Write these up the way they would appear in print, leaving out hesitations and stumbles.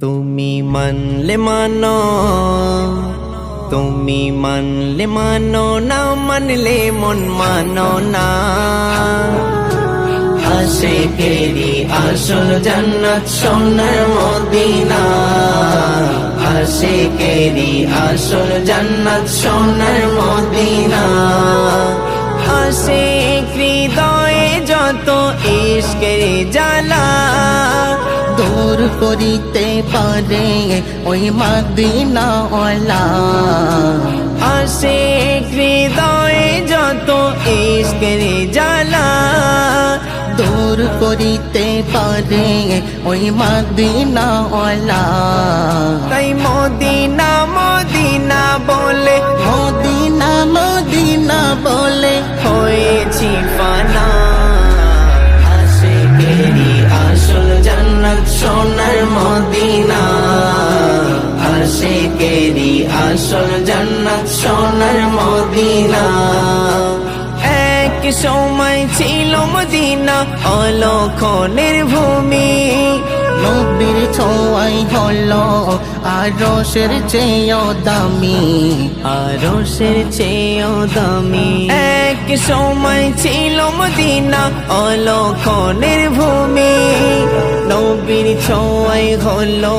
তুমি মানলে মানো, তুমি মানলে মানো, না মানলে মন মানো না। আশিকেরি আসল জান্নাত সোনার মদিনা, আশিকেরি আসল জান্নাত সোনার মদিনা। আশিক হৃদয়ে যত ইশকের জ্বালা দূর করিতে পারে ওই মদিনা ওয়ালা। আশিক হৃদয়ে যত ইশকের জ্বালা দূর করিতে পারে ওই মদিনা ওয়ালা। তাই মদিনা মদিনা বলে, মদিনা মদিনা বলে হয়েছি ফানা। আশিকেরি আসল জান্নাত সোনার মদিনা, আশিকেরি আসল জান্নাত সোনার মদিনা। এক সময় ছিল মদিনা অলক্ষণের ভূমি, নবীর ছোঁয়াই হলো আরশের চেয়েও দামি, আরশের চেয়েও দামি। এক সময় ছিল মদিনা অলক্ষণের ভূমি, নবীর ছোঁয়াই হলো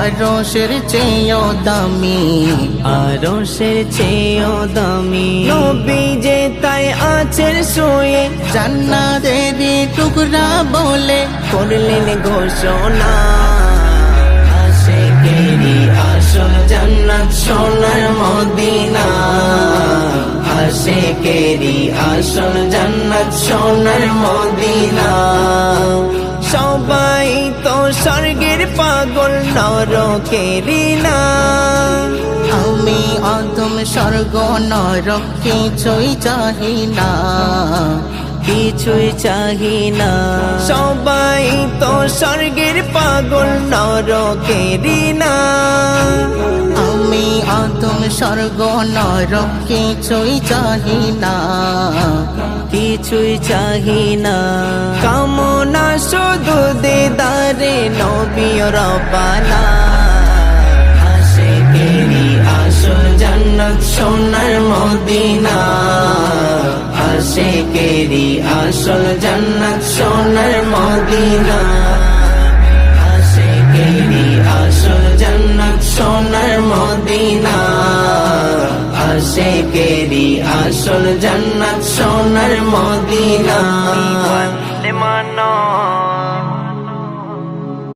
আরশের চেয়েও দামি, আরশের চেয়েও দামি। নবী যে তাই আছেন শুয়ে জান্নাতের টুকরা বলে করলেন ঘোষণা। আশিকেরি আসল জান্নাত সোনার মদিনা, আশিকেরি আসল জান্নাত সোনার মদিনা। সবাই তো স্বর্গের পাগল নরকেরি না, আমি আদম স্বর্গ নরক কিছুই চাহি না, কিছুই চাহি না। সবাই তো স্বর্গের পাগল নরকেরি না, আমি আদম স্বর্গ নরক কিছুই চাহি না, কিছুই চাহি না। কামনা শুধু দিদারে নবী রব্বানা। আশিকেরি আসল জান্নাত সোনার মদিনা, আশিকেরি আসল জান্নাত সোনার মদিনা, আশিকেরি আসল জান্নাত সোনার মদিনা, আশিকেরি আসল জান্নাত সোনার মদিনা।